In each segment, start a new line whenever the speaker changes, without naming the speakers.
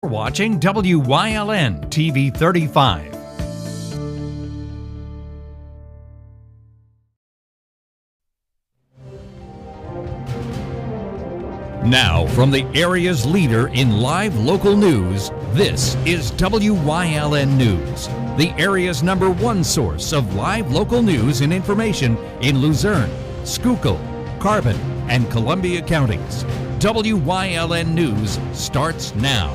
You're watching WYLN TV 35. Now, from the area's leader in live local news, this is WYLN News, the area's #1 source of live local news and information in Luzerne, Schuylkill, Carbon, and Columbia counties. WYLN News starts now.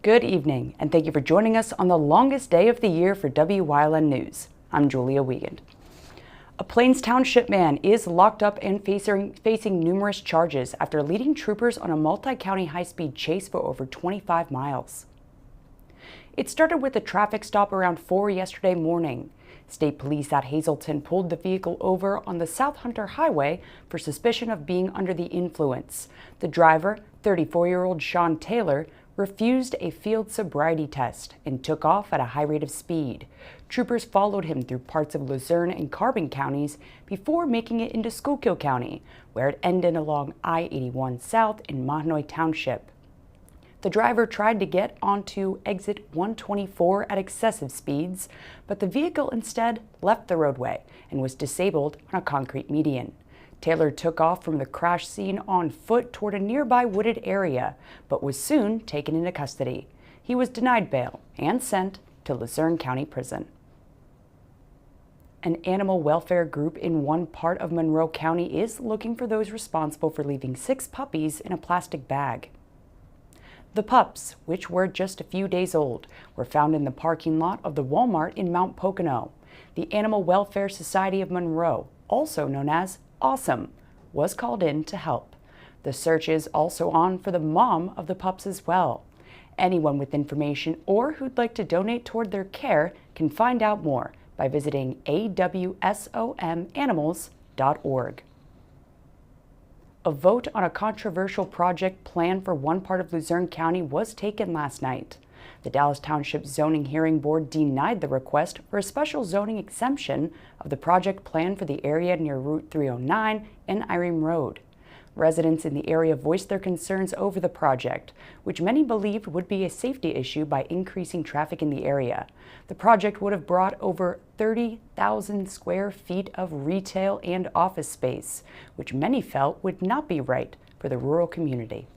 Good evening, and thank you for joining us on the longest day of the year for WYLN News. I'm Julia Wiegand. A Plains Township man is locked up and facing numerous charges after leading troopers on a multi-county high-speed chase for over 25 miles. It started with a traffic stop around 4 yesterday morning. State police at Hazleton pulled the vehicle over on the South Hunter Highway for suspicion of being under the influence. The driver, 34-year-old Sean Taylor, refused a field sobriety test and took off at a high rate of speed. Troopers followed him through parts of Luzerne and Carbon counties before making it into Schuylkill County, where it ended along I-81 South in Mahanoy Township. The driver tried to get onto exit 124 at excessive speeds, but the vehicle instead left the roadway and was disabled on a concrete median. Taylor took off from the crash scene on foot toward a nearby wooded area, but was soon taken into custody. He was denied bail and sent to Luzerne County Prison. An animal welfare group in one part of Monroe County is looking for those responsible for leaving 6 puppies in a plastic bag. The pups, which were just a few days old, were found in the parking lot of the Walmart in Mount Pocono. The Animal Welfare Society of Monroe, also known as Awesome, was called in to help. The search is also on for the mom of the pups as well. Anyone with information or who'd like to donate toward their care can find out more by visiting awsomanimals.org. A vote on a controversial project plan for one part of Luzerne County was taken last night. The Dallas Township Zoning Hearing Board denied the request for a special zoning exemption of the project plan for the area near Route 309 and Irene Road. Residents in the area voiced their concerns over the project, which many believed would be a safety issue by increasing traffic in the area. The project would have brought over 30,000 square feet of retail and office space, which many felt would not be right for the rural community.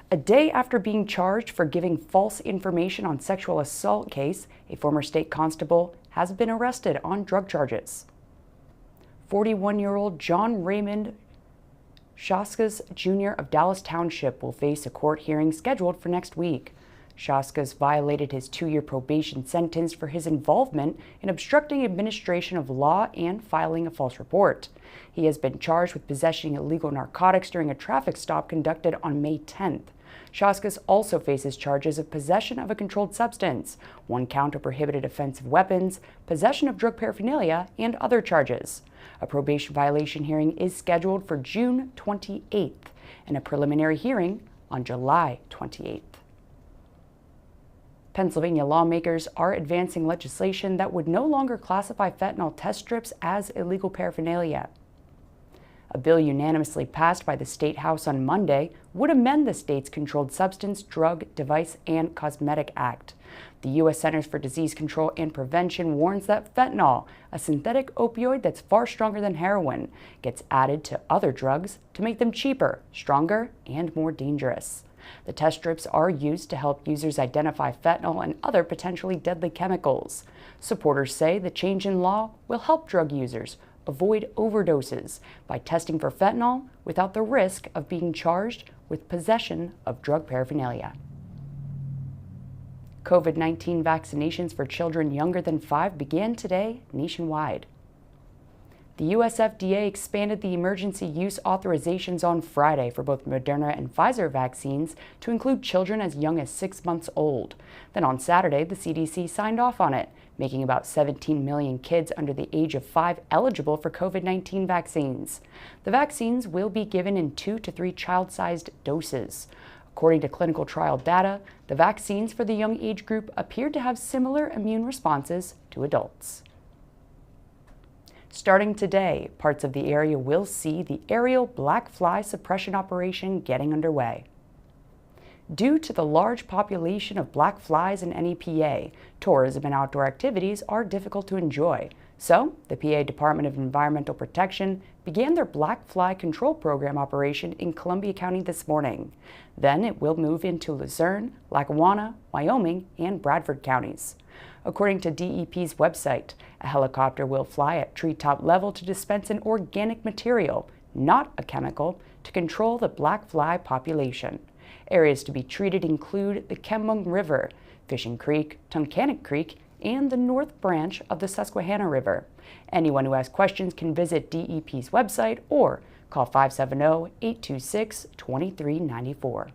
A day after being charged for giving false information on sexual assault case, a former state constable has been arrested on drug charges. 41-year-old John Raymond Shaskas Jr. of Dallas Township will face a court hearing scheduled for next week. Shaskas violated his 2-year probation sentence for his involvement in obstructing administration of law and filing a false report. He has been charged with possessing illegal narcotics during a traffic stop conducted on May 10th. Shaskas also faces charges of possession of a controlled substance, 1 count of prohibited offensive weapons, possession of drug paraphernalia, and other charges. A probation violation hearing is scheduled for June 28th and a preliminary hearing on July 28th. Pennsylvania lawmakers are advancing legislation that would no longer classify fentanyl test strips as illegal paraphernalia. A bill unanimously passed by the State House on Monday would amend the state's Controlled Substance, Drug, Device, and Cosmetic Act. The U.S. Centers for Disease Control and Prevention warns that fentanyl, a synthetic opioid that's far stronger than heroin, gets added to other drugs to make them cheaper, stronger, and more dangerous. The test strips are used to help users identify fentanyl and other potentially deadly chemicals. Supporters say the change in law will help drug users avoid overdoses by testing for fentanyl without the risk of being charged with possession of drug paraphernalia. COVID-19 vaccinations for children younger than 5 began today nationwide. The U.S. FDA expanded the emergency use authorizations on Friday for both Moderna and Pfizer vaccines to include children as young as 6 months old. Then on Saturday, the CDC signed off on it, making about 17 million kids under the age of 5 eligible for COVID-19 vaccines. The vaccines will be given in 2 to 3 child-sized doses. According to clinical trial data, the vaccines for the young age group appeared to have similar immune responses to adults. Starting today, parts of the area will see the aerial black fly suppression operation getting underway. Due to the large population of black flies in any PA, tourism and outdoor activities are difficult to enjoy. So, the PA Department of Environmental Protection began their black fly control program operation in Columbia County this morning. Then it will move into Luzerne, Lackawanna, Wyoming, and Bradford counties. According to DEP's website, a helicopter will fly at treetop level to dispense an organic material, not a chemical, to control the black fly population. Areas to be treated include the Kembung River, Fishing Creek, Tunkhannock Creek, and the North Branch of the Susquehanna River. Anyone who has questions can visit DEP's website or call 570-826-2394.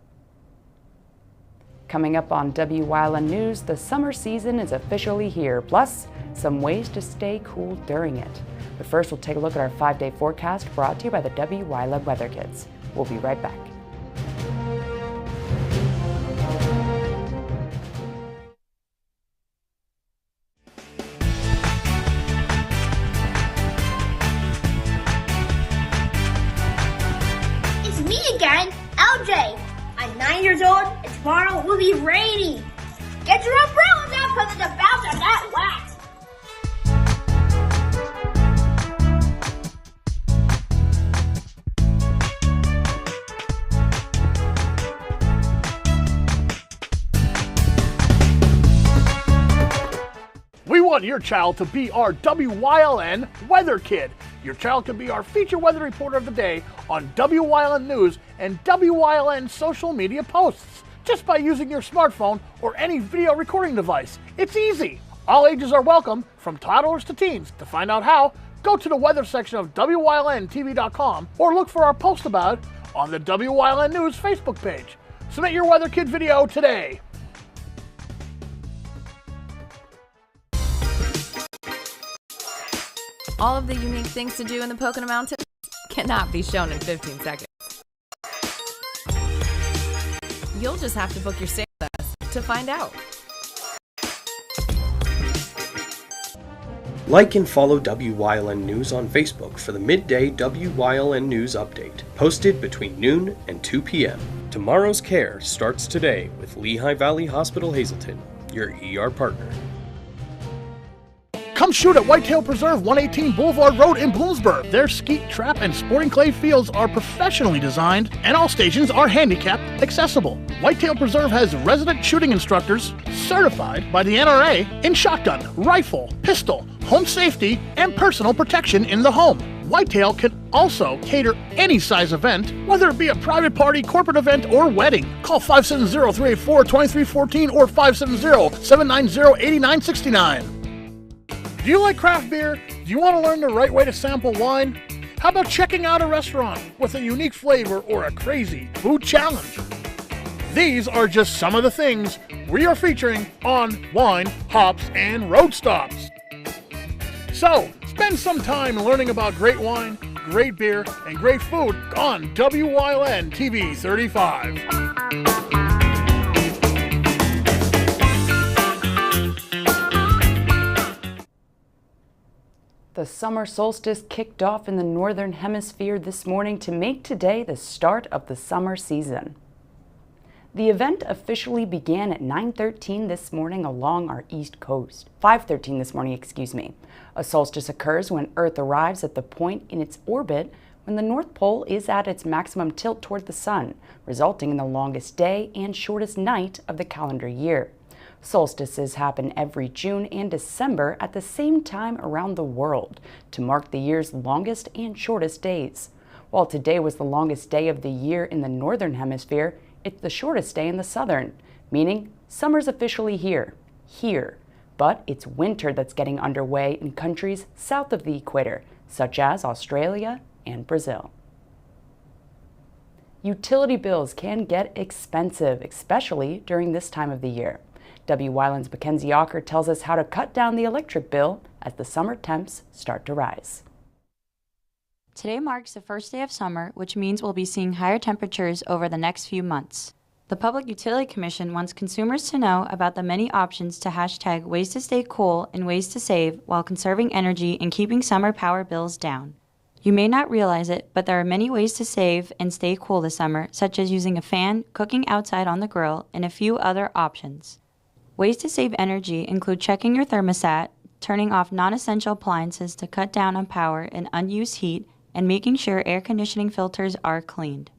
Coming up on Wyln News, the summer season is officially here, plus some ways to stay cool during it. But first, we'll take a look at our 5-day forecast brought to you by the Wyln Weather Kits. We'll be right back.
It's me again, LJ. I'm 9 years old, and tomorrow will be rainy. Get your umbrellas out because it's about to get wet.
We want your child to be our Wyln Weather Kid. Your child can be our feature weather reporter of the day on Wyln News and Wyln social media posts just by using your smartphone or any video recording device. It's easy. All ages are welcome, from toddlers to teens. To find out how, go to the weather section of WYLNTV.com or look for our post about it on the Wyln News Facebook page. Submit your Weather Kid video today.
All of the unique things to do in the Pocono Mountains cannot be shown in 15 seconds. You'll just have to book your stay with us to find out.
Like and follow Wyln News on Facebook for the midday Wyln News update, posted between noon and 2 p.m. Tomorrow's care starts today with Lehigh Valley Hospital Hazleton, your ER partner.
Come shoot at Whitetail Preserve 118 Boulevard Road in Bloomsburg. Their skeet, trap, and sporting clay fields are professionally designed, and all stations are handicap accessible. Whitetail Preserve has resident shooting instructors certified by the NRA in shotgun, rifle, pistol, home safety, and personal protection in the home. Whitetail can also cater any size event, whether it be a private party, corporate event, or wedding. Call 570-384-2314 or 570-790-8969. Do you like craft beer? Do you want to learn the right way to sample wine? How about checking out a restaurant with a unique flavor or a crazy food challenge? These are just some of the things we are featuring on Wine, Hops, and Road Stops. So, spend some time learning about great wine, great beer, and great food on Wyln TV 35.
The summer solstice kicked off in the northern hemisphere this morning to make today the start of the summer season. The event officially began at 9:13 this morning along our east coast. 5:13 this morning, excuse me. A solstice occurs when Earth arrives at the point in its orbit when the North Pole is at its maximum tilt toward the sun, resulting in the longest day and shortest night of the calendar year. Solstices happen every June and December at the same time around the world to mark the year's longest and shortest days. While today was the longest day of the year in the northern hemisphere, it's the shortest day in the southern, meaning summer's officially here. But it's winter that's getting underway in countries south of the equator, such as Australia and Brazil. Utility bills can get expensive, especially during this time of the year. Wyln's Mackenzie Ocker tells us how to cut down the electric bill as the summer temps start to rise.
Today marks the first day of summer, which means we'll be seeing higher temperatures over the next few months. The Public Utility Commission wants consumers to know about the many options to hashtag ways to stay cool and ways to save while conserving energy and keeping summer power bills down. You may not realize it, but there are many ways to save and stay cool this summer, such as using a fan, cooking outside on the grill, and a few other options. Ways to save energy include checking your thermostat, turning off non-essential appliances to cut down on power and unused heat, and making sure air conditioning filters are cleaned.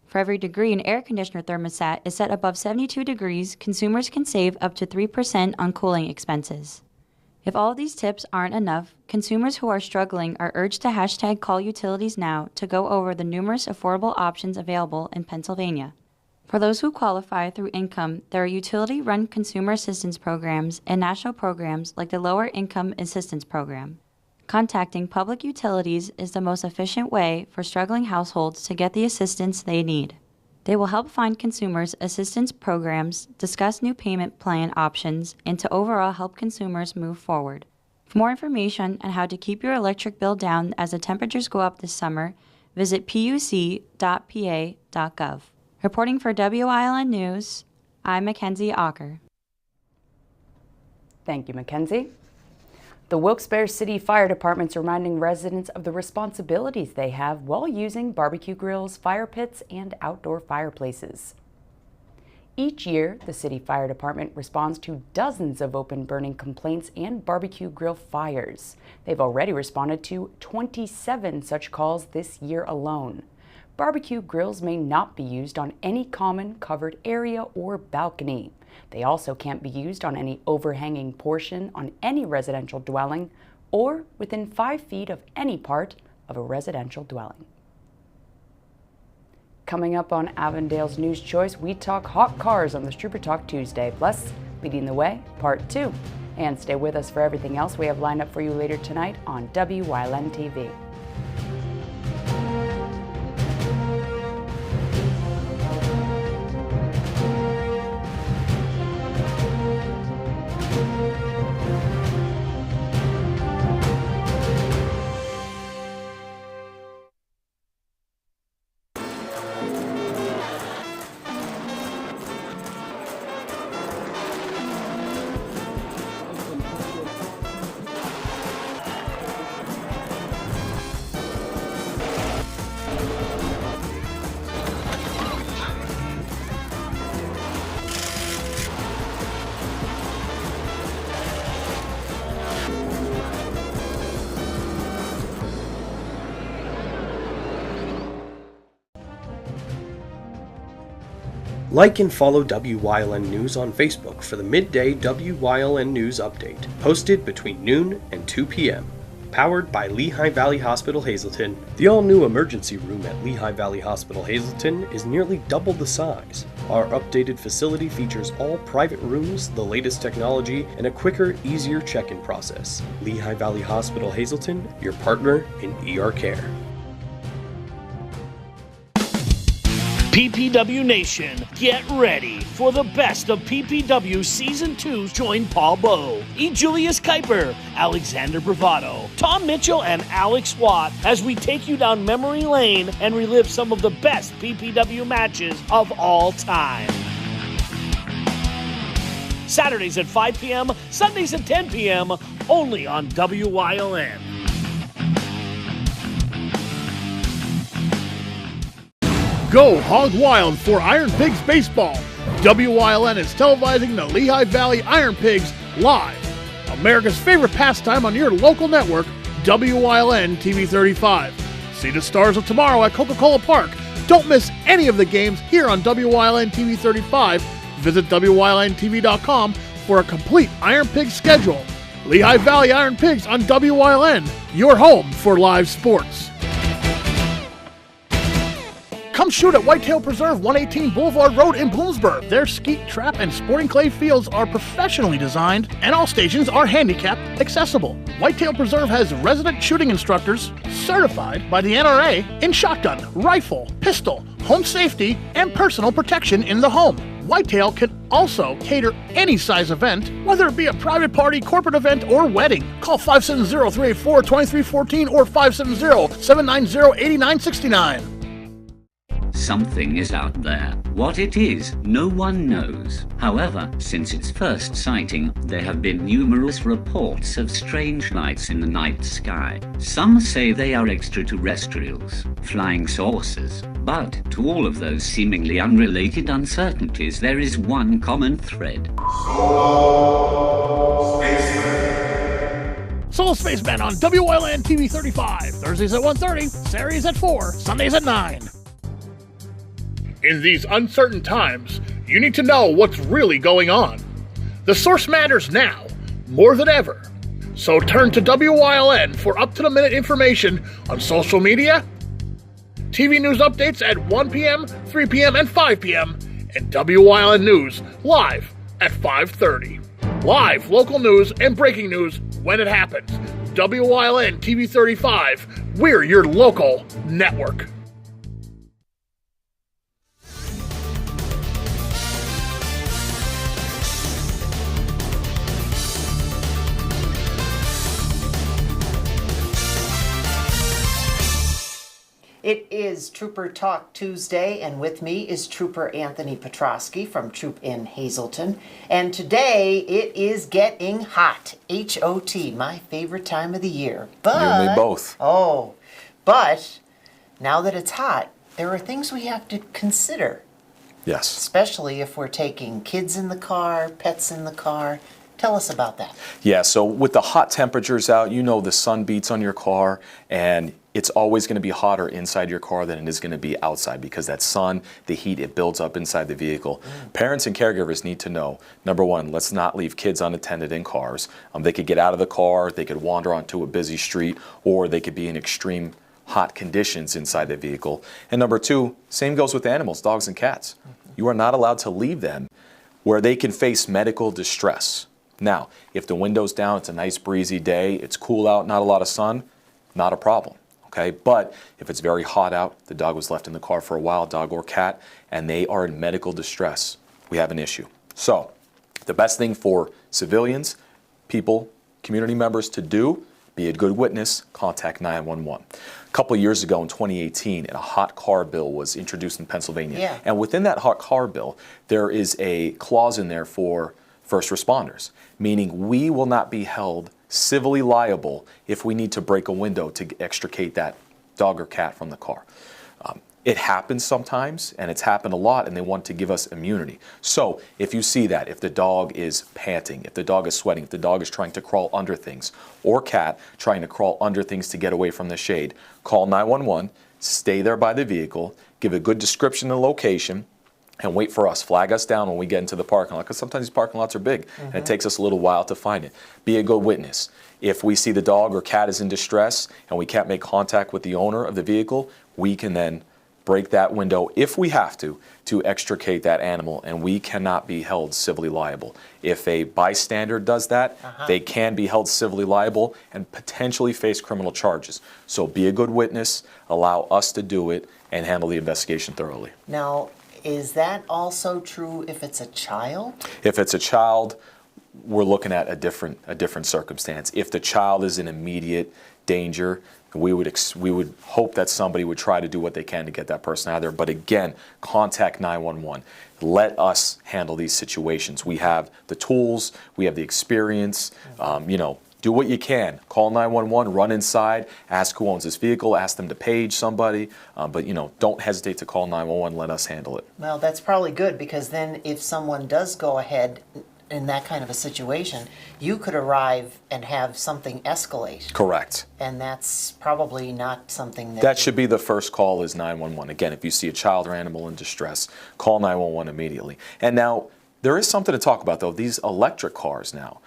For every degree an air conditioner thermostat is set above 72 degrees, consumers can save up to 3% on cooling expenses. If all of these tips aren't enough, consumers who are struggling are urged to hashtag Call Utilities Now to go over the numerous affordable options available in Pennsylvania. For those who qualify through income, there are utility-run consumer assistance programs and national programs like the Lower Income Assistance Program. Contacting public utilities is the most efficient way for struggling households to get the assistance they need. They will help find consumers assistance programs, discuss new payment plan options, and to overall help consumers move forward. For more information on how to keep your electric bill down as the temperatures go up this summer, visit puc.pa.gov. Reporting for WILN News, I'm Mackenzie Ocker.
Thank you, Mackenzie. The Wilkes-Barre City Fire Department's reminding residents of the responsibilities they have while using barbecue grills, fire pits, and outdoor fireplaces. Each year, the City Fire Department responds to dozens of open burning complaints and barbecue grill fires. They've already responded to 27 such calls this year alone. Barbecue grills may not be used on any common covered area or balcony. They also can't be used on any overhanging portion on any residential dwelling or within 5 feet of any part of a residential dwelling. Coming up on Avondale's News Choice, we talk hot cars on the Strooper Talk Tuesday, plus Leading the Way, Part 2. And stay with us for everything else we have lined up for you later tonight on WYLN TV.
Like and follow WYLN News on Facebook for the midday WYLN News update, posted between noon and 2 p.m. Powered by Lehigh Valley Hospital Hazleton, the all-new emergency room at Lehigh Valley Hospital Hazleton is nearly double the size. Our updated facility features all private rooms, the latest technology, and a quicker, easier check-in process. Lehigh Valley Hospital Hazleton, your partner in ER care.
PPW Nation, get ready for the best of PPW Season 2. Join Paul Bowe, E. Julius Kuiper, Alexander Bravado, Tom Mitchell, and Alex Watt as we take you down memory lane and relive some of the best PPW matches of all time. Saturdays at 5 p.m., Sundays at 10 p.m., only on WYLN.
Go hog wild for Iron Pigs Baseball. WYLN is televising the Lehigh Valley Iron Pigs live. America's favorite pastime on your local network, WYLN TV 35. See the stars of tomorrow at Coca-Cola Park. Don't miss any of the games here on WYLN TV 35. Visit WYLNTV.com for a complete Iron Pigs schedule. Lehigh Valley Iron Pigs on WYLN, your home for live sports. Come shoot at Whitetail Preserve, 118 Boulevard Road in Bloomsburg. Their skeet, trap, and sporting clay fields are professionally designed, and all stations are handicapped accessible. Whitetail Preserve has resident shooting instructors certified by the NRA in shotgun, rifle, pistol, home safety, and personal protection in the home. Whitetail can also cater any size event, whether it be a private party, corporate event, or wedding. Call 570-384-2314 or 570-790-8969.
something is out there. What it is, no one knows. However, since its first sighting, there have been numerous reports of strange lights in the night sky. Some say they are extraterrestrials, flying saucers. But to all of those seemingly unrelated uncertainties, there is one common thread.
Solo Spaceman on WYLN TV 35. Thursdays at 1:30, Saturdays at 4, Sundays at 9. In these uncertain times, you need to know what's really going on. The source matters now, more than ever. So turn to WYLN for up-to-the-minute information on social media, TV news updates at 1 p.m., 3 p.m., and 5 p.m., and WYLN News live at 5:30. Live local news and breaking news when it happens. WYLN TV 35, we're your local network.
It is Trooper Talk Tuesday, and with me is Trooper Anthony Petrosky from Troop in Hazleton. And today it is getting hot. H-O-T, my favorite time of the year. But,
you and me both.
Oh, but now that it's hot, there are things we have to consider.
Yes.
Especially if we're taking kids in the car, pets in the car. Tell us about that.
Yeah, so with the hot temperatures out, you know the sun beats on your car, and it's always going to be hotter inside your car than it is going to be outside because that sun, the heat, it builds up inside the vehicle. Parents and caregivers need to know, number one, let's not leave kids unattended in cars. They could get out of the car, they could wander onto a busy street, or they could be in extreme hot conditions inside the vehicle. And number two, same goes with animals, dogs and cats. You are not allowed to leave them where they can face medical distress. Now, if the window's down, it's a nice breezy day, it's cool out, not a lot of sun, not a problem. Okay, but if it's very hot out, the dog was left in the car for a while, dog or cat, and they are in medical distress, we have an issue. So, the best thing for civilians, people, community members to do, be a good witness, contact 911. A couple of years ago in 2018, a hot car bill was introduced in Pennsylvania.
Yeah.
And within that hot car bill, there is a clause in there for first responders, meaning we will not be held civilly liable if we need to break a window to extricate that dog or cat from the car. It happens sometimes, and it's happened a lot, and they want to give us immunity. So if you see that, if the dog is panting, if the dog is sweating, if the dog is trying to crawl under things, or cat trying to crawl under things to get away from the shade, call 911, stay there by the vehicle, give a good description and location, and wait for us, flag us down when we get into the parking lot, because sometimes these parking lots are big, and it takes us a little while to find it. Be a good witness. If we see the dog or cat is in distress and we can't make contact with the owner of the vehicle, we can then break that window, if we have to extricate that animal, and we cannot be held civilly liable. If a bystander does that, they can be held civilly liable and potentially face criminal charges. So be a good witness, allow us to do it, and handle the investigation thoroughly.
Now, is that also true if it's a child?
If it's a child, we're looking at a different circumstance. If the child is in immediate danger, we would hope that somebody would try to do what they can to get that person out of there. But again, contact 911. Let us handle these situations. We have the tools, we have the experience. Do what you can. Call 911, run inside, ask who owns this vehicle, ask them to page somebody, but don't hesitate to call 911, let us handle it.
Well, that's probably good, because then if someone does go ahead in that kind of a situation, you could arrive and have something escalate.
Correct.
And that's probably not something
that should be the first call is 911. Again, if you see a child or animal in distress, call 911 immediately. And now, there is something to talk about, though, these electric cars now.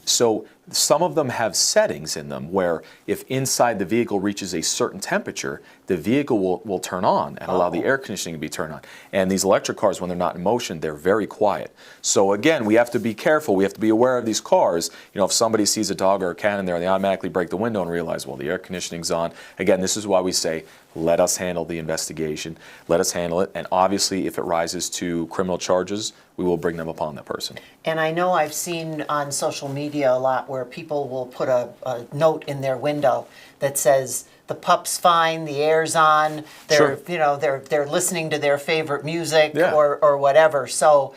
So some of them have settings in them where if inside the vehicle reaches a certain temperature, the vehicle will turn on and allow the air conditioning to be turned on. And these electric cars, when they're not in motion, they're very quiet. So again, we have to be careful. We have to be aware of these cars. If somebody sees a dog or a cat in there, they automatically break the window and realize, well, the air conditioning's on. Again, this is why we say, let us handle the investigation. Let us handle it. And obviously, if it rises to criminal charges, we will bring them upon that person.
And I know I've seen on social media a lot where people will put a note in their window that says, the pup's fine, the air's on, they're they're listening to their favorite music or whatever. So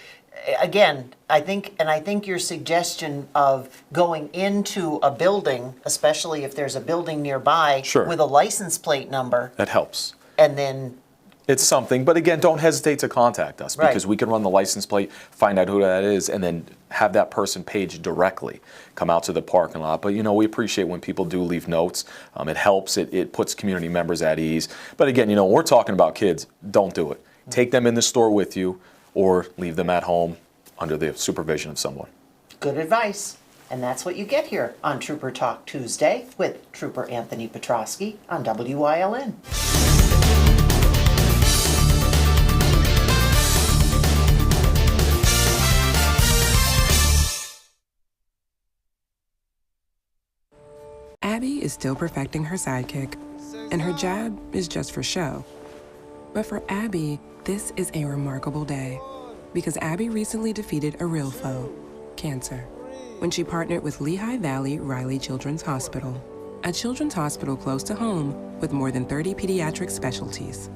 again, I think your suggestion of going into a building, especially if there's a building nearby with a license plate number,
that helps.
And then
it's something, but again, don't hesitate to contact us because we can run the license plate, find out who that is, and then have that person paged directly, come out to the parking lot. But we appreciate when people do leave notes. It helps, it puts community members at ease. But again, when we're talking about kids, don't do it. Take them in the store with you or leave them at home under the supervision of someone.
Good advice. And that's what you get here on Trooper Talk Tuesday with Trooper Anthony Petrosky on WYLN.
Abby is still perfecting her sidekick, and her jab is just for show. But for Abby, this is a remarkable day, because Abby recently defeated a real foe, cancer, when she partnered with Lehigh Valley Riley Children's Hospital, a children's hospital close to home with more than 30 pediatric specialties.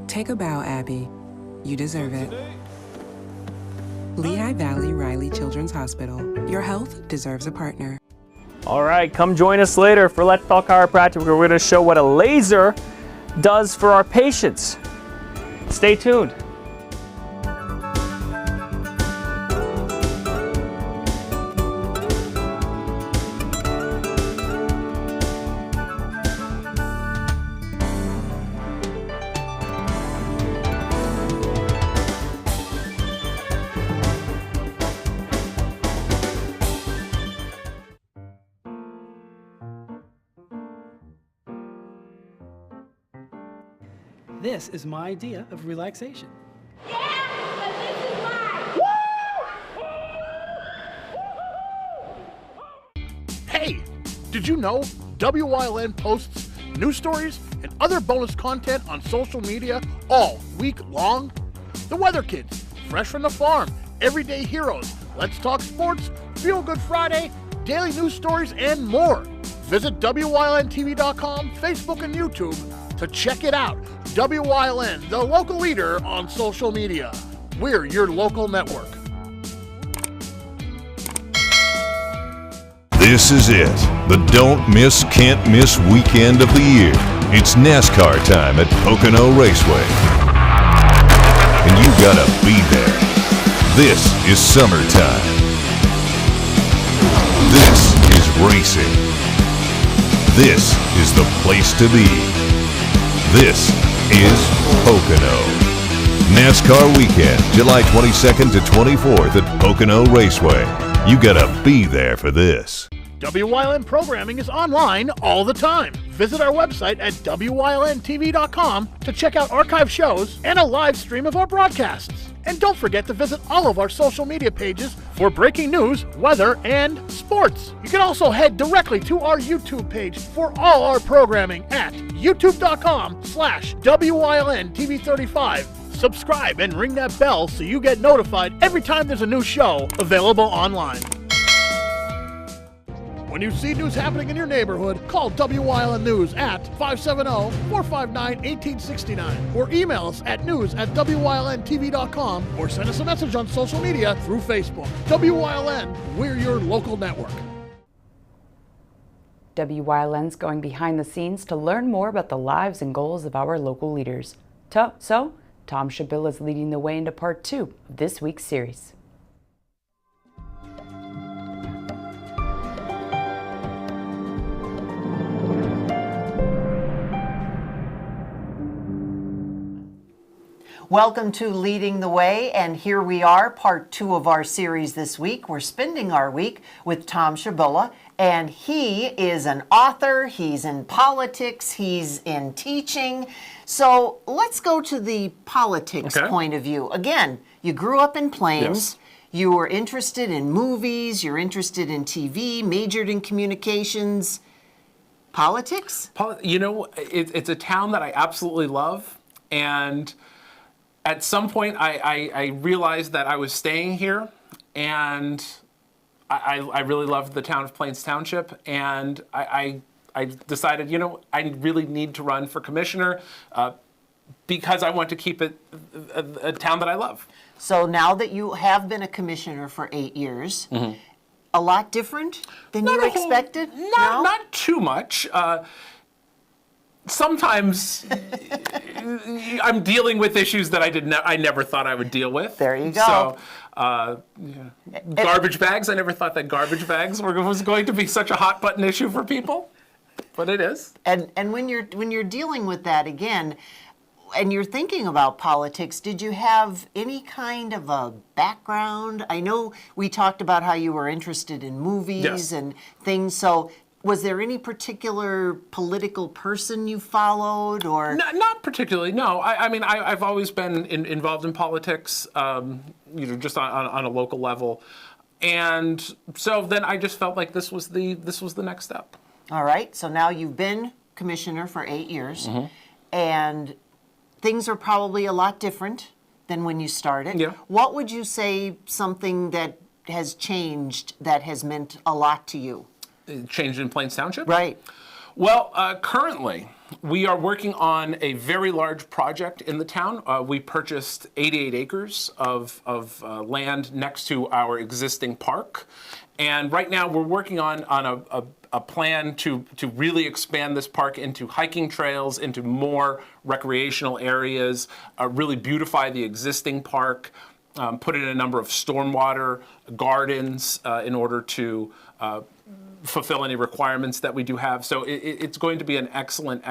Take a bow, Abby. You deserve it. Lehigh Valley Riley Children's Hospital. Your health deserves a partner.
All right, come join us later for Let's Talk Chiropractic, where we're going to show what a laser does for our patients. Stay tuned.
This is my idea of relaxation.
Hey, did you know WYLN posts news stories and other bonus content on social media all week long? The Weather Kids, Fresh from the Farm, Everyday Heroes, Let's Talk Sports, Feel Good Friday, daily news stories, and more. Visit WYLNTV.com, Facebook, and YouTube to check it out. WYLN, the local leader on social media. We're your local network.
This is it, the don't miss, can't miss weekend of the year. It's NASCAR time at Pocono Raceway. And you gotta be there. This is summertime. This is racing. This is the place to be. This is Pocono. NASCAR weekend, July 22nd to 24th at Pocono Raceway. You gotta be there for this.
WYLN programming is online all the time. Visit our website at WYLNTV.com to check out archive shows and a live stream of our broadcasts. And don't forget to visit all of our social media pages for breaking news, weather, and sports. You can also head directly to our YouTube page for all our programming at youtube.com/WYLNTV35. Subscribe and ring that bell so you get notified every time there's a new show available online. When you see news happening in your neighborhood, call WYLN News at 570-459-1869 or email us at news@WYLNTV.com or send us a message on social media through Facebook. WYLN, we're your local network.
WYLN's going behind the scenes to learn more about the lives and goals of our local leaders. So, Tom Shabil is leading the way into part 2 of this week's series.
Welcome to Leading the Way, and here we are, part 2 of our series this week. We're spending our week with Tom Shabil, and he is an author, he's in politics, he's in teaching. So let's go to the politics point of view. Again, you grew up in Plains, you were interested in movies, you're interested in TV, majored in communications. Politics?
It's a town that I absolutely love, and at some point, I realized that I was staying here, and I really loved the town of Plains Township, and I I decided, I really need to run for commissioner because I want to keep it a town that I love.
So now that you have been a commissioner for 8 years, a lot different than you expected?
Not too much. Sometimes I'm dealing with issues that I never thought I would deal with.
There you go.
So, garbage bags. I never thought that garbage bags was going to be such a hot button issue for people, but it is.
And when you're dealing with that again, and you're thinking about politics, did you have any kind of a background? I know we talked about how you were interested in movies and things, so was there any particular political person you followed, or?
Not particularly, no. I mean, I've always been involved in politics, just on a local level. And so then I just felt like this was the next step.
All right, so now you've been commissioner for 8 years, and things are probably a lot different than when you started.
Yeah.
What would you say something that has changed that has meant a lot to you?
Changed in Plains Township?
Right.
Well, currently, we are working on a very large project in the town. We purchased 88 acres of land next to our existing park. And right now, we're working on a plan to really expand this park into hiking trails, into more recreational areas, really beautify the existing park, put in a number of stormwater gardens in order to fulfill any requirements that we do have. So it's going to be an excellent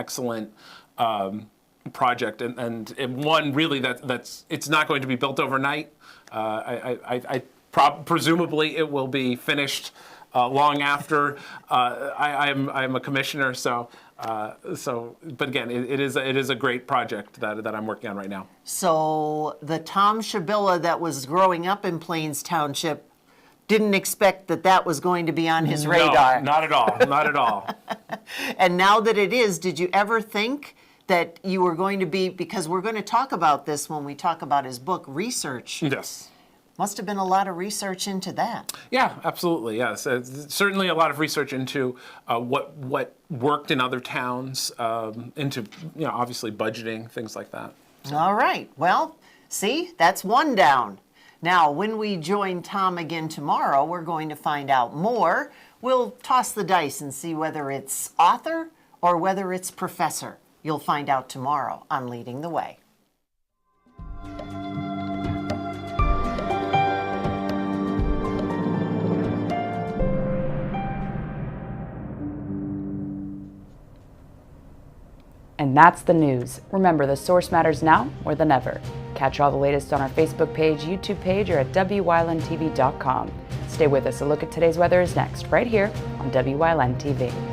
project, and one really that's it's not going to be built overnight. Presumably it will be finished long after I'm a commissioner. So but again, it is a great project that I'm working on right now.
So the Tom Shabilla that was growing up in Plains Township didn't expect that was going to be on his radar.
No, not at all. Not at all.
And now that it is, did you ever think that you were going to be, because we're going to talk about this when we talk about his book, research.
Yes.
Must have been a lot of research into that.
Yeah, absolutely. Yes, certainly a lot of research into what worked in other towns, into obviously budgeting, things like that. So.
All right. Well, see, that's one down. Now, when we join Tom again tomorrow, we're going to find out more. We'll toss the dice and see whether it's author or whether it's professor. You'll find out tomorrow on Leading the Way.
And that's the news. Remember, the source matters now more than ever. Catch all the latest on our Facebook page, YouTube page, or at WYLNTV.com. Stay with us. A look at today's weather is next, right here on WYLN TV.